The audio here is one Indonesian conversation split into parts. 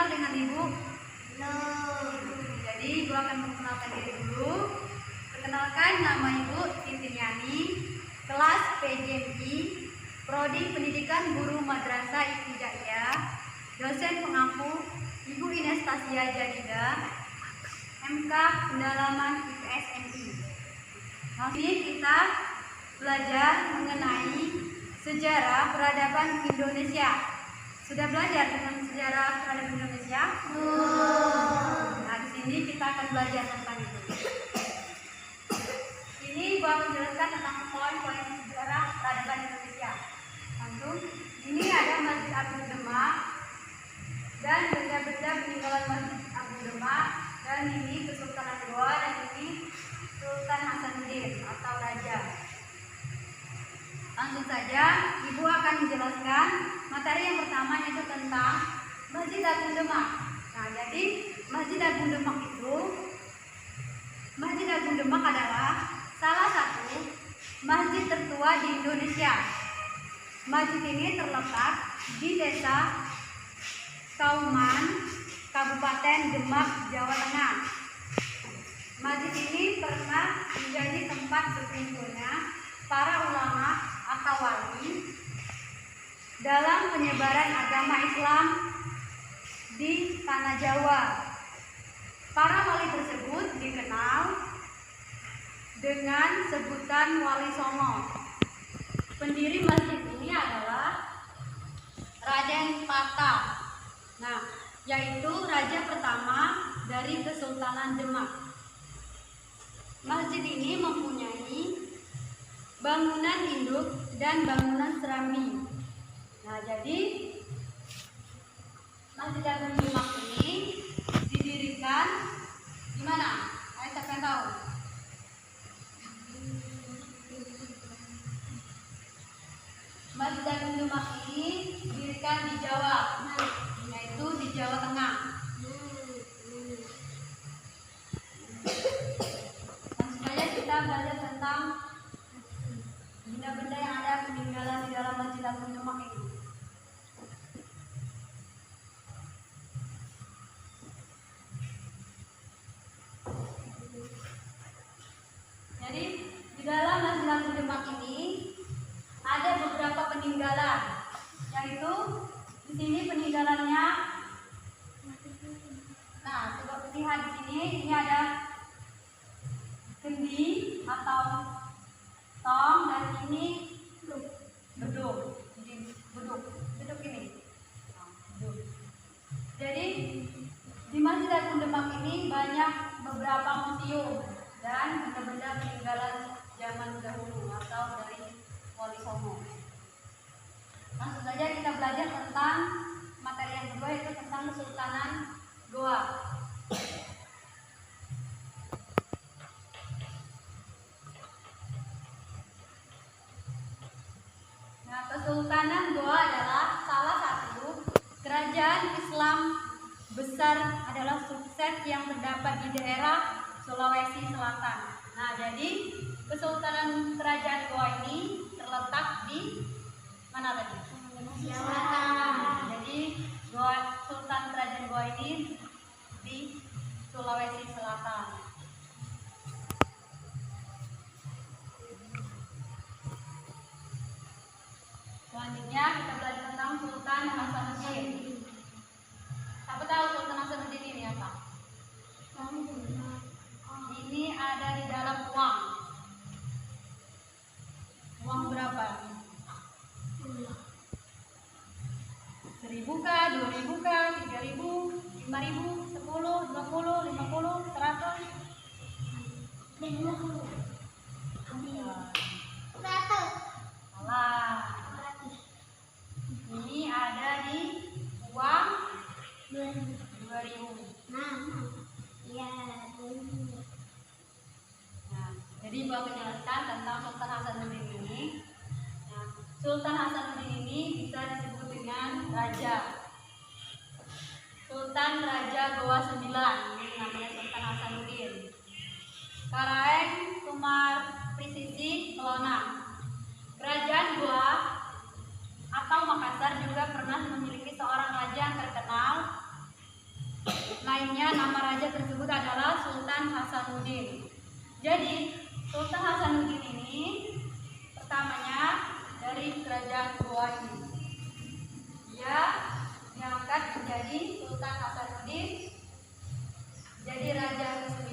kenal dengan Ibu? Jadi Ibu akan memperkenalkan diri dulu. Perkenalkan, nama Ibu Titiani, kelas PJMI, Prodi Pendidikan Guru Madrasah Ibtidaiyah, dosen pengampu Ibu Ines Tasia Jadida, MK Pendalaman IPS MI. Nah, ini kita belajar mengenai sejarah peradaban Indonesia. Sudah belajar tentang sejarah peradaban Indonesia? Nah, di sini kita akan belajar tentang itu. Ini Ibu akan menjelaskan tentang poin-poin sejarah peradaban Indonesia. Langsung, ini ada Masjid Agung Demak dan benda-benda peninggalan Masjid Agung Demak, dan ini Kesultanan Goa, dan ini Sultan Hasanuddin atau Raja. Langsung saja, Ibu akan menjelaskan materi yang pertama, yaitu tentang Masjid Agung Demak. Nah, jadi Masjid Agung Demak adalah salah satu masjid tertua di Indonesia. Masjid ini terletak di Desa Kauman, Kabupaten Demak, Jawa Tengah. Masjid ini pernah menjadi tempat berkumpulnya para ulama atau wali dalam penyebaran agama Islam di tanah Jawa. Para wali tersebut dikenal dengan sebutan Wali Songo. Pendiri masjid ini adalah Raden Patah. Nah, yaitu raja pertama dari Kesultanan Demak. Masjid ini mempunyai bangunan induk dan bangunan serambi. Nah, jadi Masjid Agung Demak ini didirikan di mana? Ayo, siapa yang tahu? Masjid Agung Demak ini didirikan di Jawa, yaitu di Jawa Tengah. Langsung saja kita belajar tentang benda-benda yang ada peninggalan di dalam Masjid Agung Demak ini. Jadi di dalam Masjid Agung Demak ini ada beberapa peninggalan, yaitu di sini peninggalannya. Nah, coba lihat di sini, ini ada kendi atau tong, dan ini beduk. Beduk ini. Jadi di Masjid Agung Demak ini banyak beberapa museum dan benda-benda peninggalan zaman dahulu atau dari Wali Songo. Langsung saja kita belajar tentang materi yang kedua, yaitu tentang Kesultanan Goa. Nah, Kesultanan Goa adalah salah satu kerajaan Islam besar, adalah sukses yang terdapat di daerah Sulawesi Selatan. Nah, jadi Kesultanan Kerajaan Goa ini terletak di mana tadi? Selatan. Jadi Sultan Kerajaan Goa ini di Sulawesi Selatan. Selanjutnya kita belajar tentang Sultan Hasanuddin. Siapa tahu Sultan Hasanuddin ini apa? Ini ada di dalam uang. Uang berapa? 1.000 kah, 2.000 kah, 3.000, 5.000, 10, 20, 50, 100? 100. Salah. Ini ada di uang 2.000. Nah, jadi Ibu akan menjelaskan tentang Sultan Hasanuddin ini. Nah, Sultan Hasanuddin ini bisa disebut dengan Raja. Sultan Raja Goa 9, ini namanya Sultan Hasanuddin. Karaeng Tumar Prisisi Kelona. Kerajaan Goa atau Makassar juga pernah memiliki seorang raja yang terkenal bahwasanya nama raja tersebut adalah Sultan Hasanuddin. Jadi Sultan Hasanuddin ini pertamanya dari kerajaan Buayi. Dia diangkat menjadi Sultan Hasanuddin, jadi raja ke-9.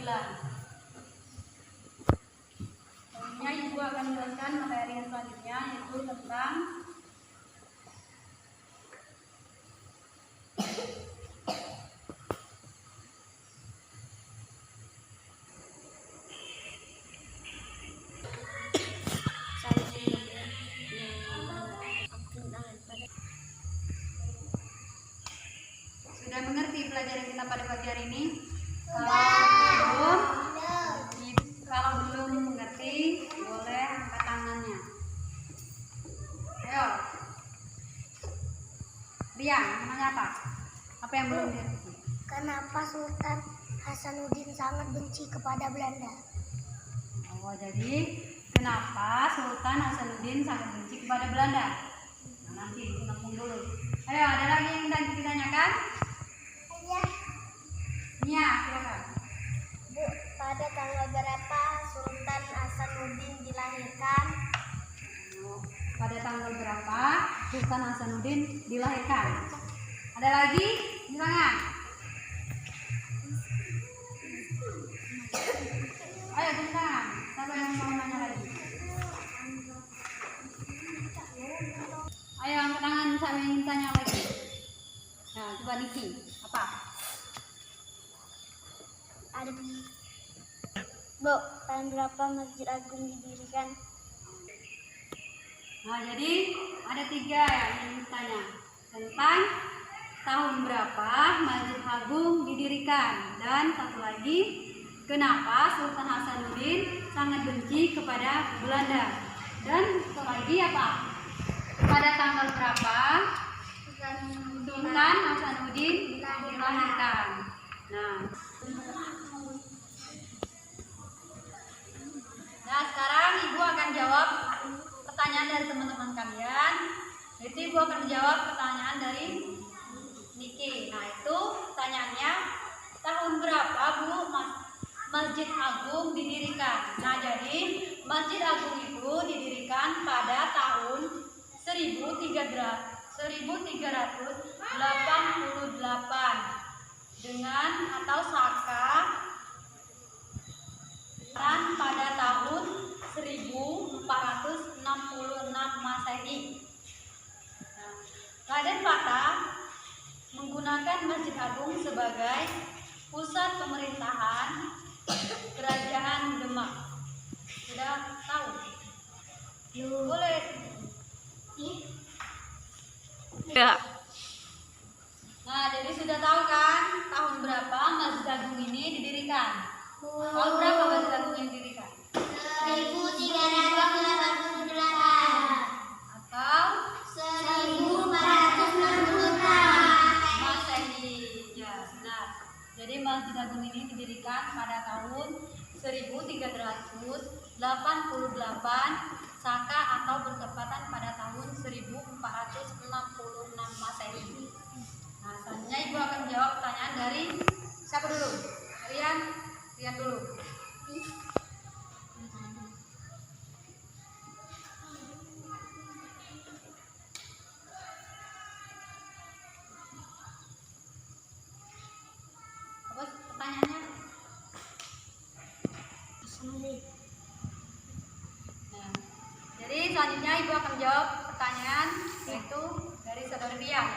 Selanjutnya Ibu akan menjelaskan materi yang selanjutnya, yaitu tentang sudah mengerti pelajaran kita pada pagi hari ini? Kalau belum mengerti, boleh angkat tangannya. Ayo. Rian, namanya apa? Apa yang belum dimengerti? Kenapa Sultan Hasanuddin sangat benci kepada Belanda? Oh, jadi kenapa Sultan Hasanuddin sangat benci kepada Belanda? Nah, nanti ditampung dulu. Ayo, ada lagi yang ditanyakan? Iya. Nia, silakan. Bu, pada tanggal berapa Sultan Hasanuddin dilahirkan? Pada tanggal berapa Sultan Hasanuddin dilahirkan? Ada lagi? Silakan. Ayo silakan. Siapa yang mau nanya lagi? Ayo angkat tangan, siapa yang ingin tanya lagi? Nah, coba Niki, apa? Ada. Bu, tahun berapa Masjid Agung didirikan? Nah, jadi ada 3 yang ingin ditanya tentang tahun berapa Masjid Agung didirikan, dan satu lagi, kenapa Sultan Hasanuddin sangat benci kepada Belanda, dan satu lagi apa? Pada tanggal berapa Sultan Hasanuddin dilahirkan? Nah, sekarang Ibu akan jawab pertanyaan dari teman-teman kalian. Jadi Ibu akan menjawab pertanyaan dari Niki. Nah, itu pertanyaannya, tahun berapa Bu Masjid Agung didirikan? Nah, jadi Masjid Agung itu didirikan pada tahun 1388 dengan atau Saka, dan pada tahun 1466 Masehi. Raden Fatah menggunakan Masjid Agung sebagai pusat pemerintahan Kerajaan Demak. Sudah tahu? Boleh. Ya. Nah, jadi sudah tahu kan tahun berapa Masjid Agung ini didirikan? Tahun berapa Masjid Agung ini didirikan? 1488 Atau 1466 Masehi. Ya, benar. Jadi Masjid Agung ini didirikan pada tahun 1388 Saka atau bertepatan pada tahun 1466 Masehi. Nah, selanjutnya Ibu akan menjawab pertanyaan dari siapa dulu? Rian dulu. Apa pertanyaannya? Nah, jadi selanjutnya Ibu akan menjawab pertanyaan yaitu dari saudara Rian.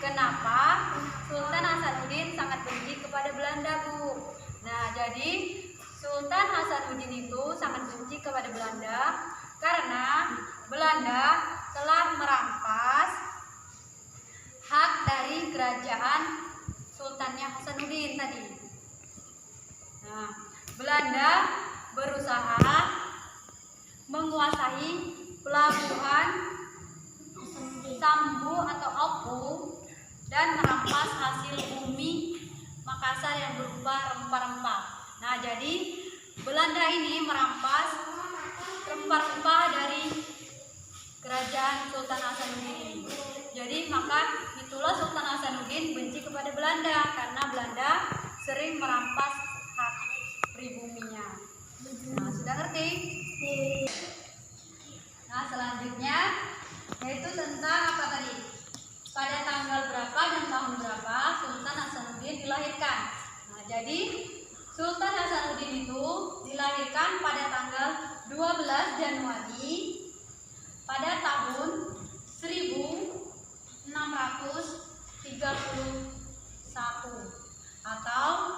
Kenapa Sultan Hasanuddin sangat benci kepada Belanda, Bu? Nah, jadi Sultan Hasanuddin itu sangat benci kepada Belanda karena Belanda telah merampas hak dari kerajaan Sultannya Hasanuddin tadi. Nah, Belanda berusaha menguasai pelabuhan Sambu atau Opu dan merampas hasil bumi Makassar yang berupa rempah-rempah. Nah, jadi Belanda ini merampas rempah-rempah dari kerajaan Sultan Hasanuddin ini. Jadi maka itulah Sultan Hasanuddin benci kepada Belanda sering merampas hak pribuminya. Nah, sudah ngerti? Nah, selanjutnya yaitu tentang apa tadi? Pada tanggal berapa dan tahun berapa Sultan Hasanuddin dilahirkan. Nah, jadi Sultan Hasanuddin itu dilahirkan pada tanggal 12 Januari pada tahun 1631 atau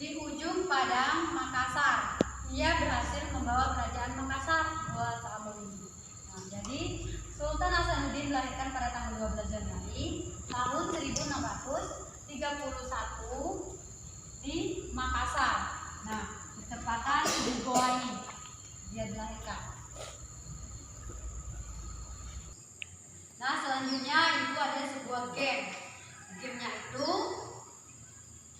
di ujung Padang Makassar. Ia berhasil membawa kerajaan Makassar 2 tahun. Nah, jadi Sultan Hasanuddin dilahirkan pada tanggal 12 Januari tahun 1631 di Makassar. Nah, bertepatan di Goa ini dia dilahirkan. Nah, selanjutnya itu ada sebuah game. Gamenya itu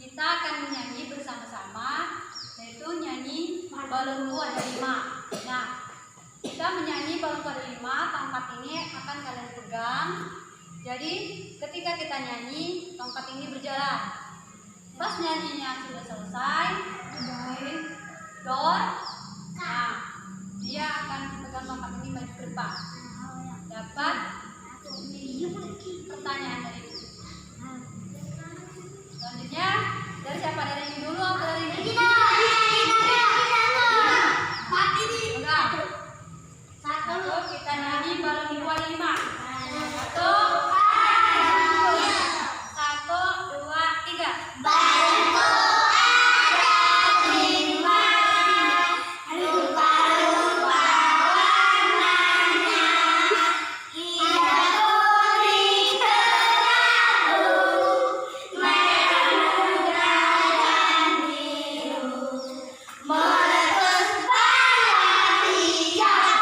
kita akan menyanyi bersama-sama, yaitu nyanyi balonku ada 5. Nah, kita menyanyi balonku ada 5, tongkat ini akan kalian pegang. Jadi ketika kita nyanyi, tongkat ini berjalan. Pas nyanyinya sudah selesai, dor, nah dia akan pegang tongkat ini maju ke depan. Dapat pertanyaan dari itu. Selanjutnya dari siapa? Dari ini dulu atau dari ini? Satu, kita nyanyi balonku ada 5. Satu, 2, 3. Balonku ada 5, rupa-rupa warnanya, hijau, kuning, kelabu, merah muda dan biru, meletus balon hijau.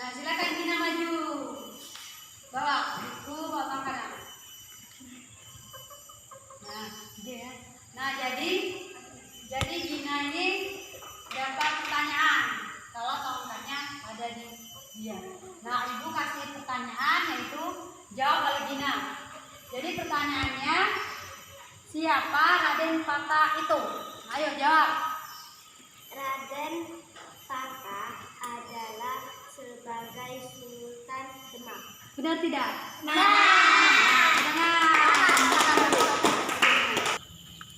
Nah, silakan Gina maju. Bawa buku, bawa tongkat. Nah, jadi Gina ini dapat pertanyaan kalau tongkatnya ada di dia. Nah, ibu kasih pertanyaan yaitu jawab oleh Gina. Jadi pertanyaannya, siapa Raden Fata itu? Ayo jawab. Raden Fata adalah sebagai Sultan Demak. Benar tidak?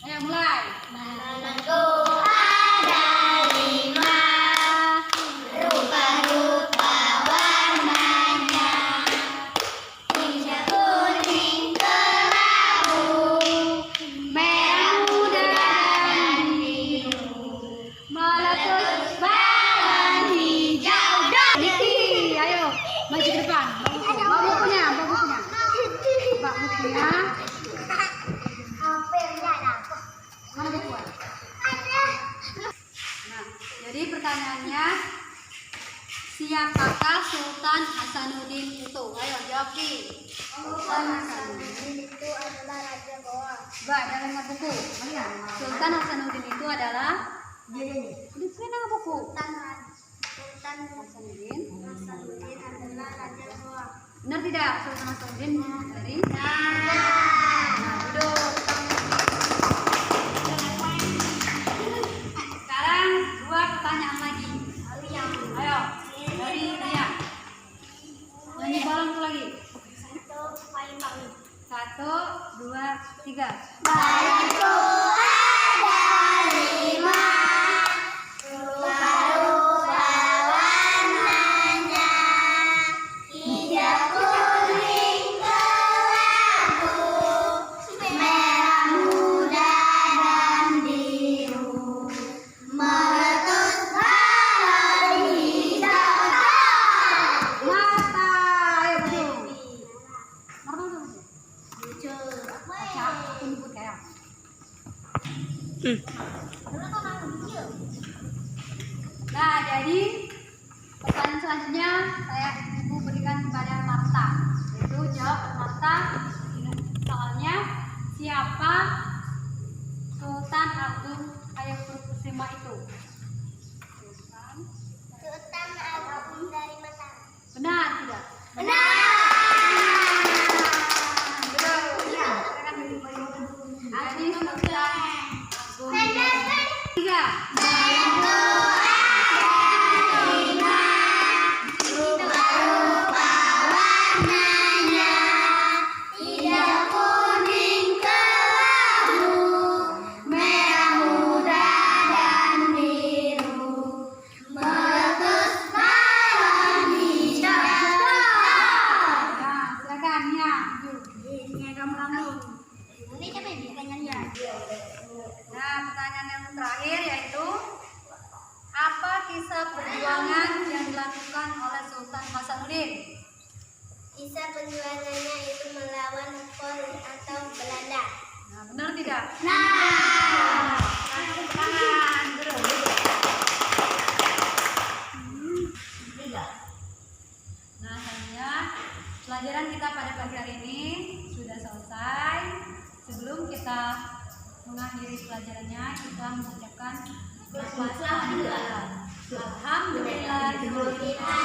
Ayo mulai. Balonku ada 5, rupa-rupa warnanya, hijau, kuning, kelabu, merah muda dan biru, meletus balon hijau. Ayo maju ke depan. Bawa bukunya. Bawa bukunya. Mana buku? Nah, jadi pertanyaannya, siapakah Sultan Hasanuddin itu? Ayo jawab Ki. Sultan Hasanuddin itu adalah Raja Goa. Mbak, dalam buku. Sultan Hasanuddin itu adalah ini nama buku. Sultan Hasanuddin adalah Raja Goa. Benar tidak? Sultan Hasanuddin dari? Nah, duduk. Sekarang 2 pertanyaan lagi. Ayo, dari Ria. Nyanyi balonku lagi. 1, 2, 3. Balonku ada 5, rupa-rupa warnanya, hijau, kuning, kelabu, merah muda dan biru, meletus balon hijau. Mata, ayo duduk. Baca, aku nyebut kayak. Nah, jadi pertanyaan selanjutnya saya ibu berikan kepada Marta. Yaitu jawab Marta. Soalnya siapa Sultan Agung Hayatulkusuma itu? Sultan Agung dari Mataram. Benar tidak? Benar. Hasanuddin. Kisah perjuangannya itu melawan Pol atau Belanda. Nah, benar tidak? Nah, Tangan terus. Nah, selanjutnya pelajaran kita pada pagi hari ini sudah selesai. Sebelum kita mengakhiri pelajarannya, kita mengucapkan lafaz hamdalah. Alhamdulillah.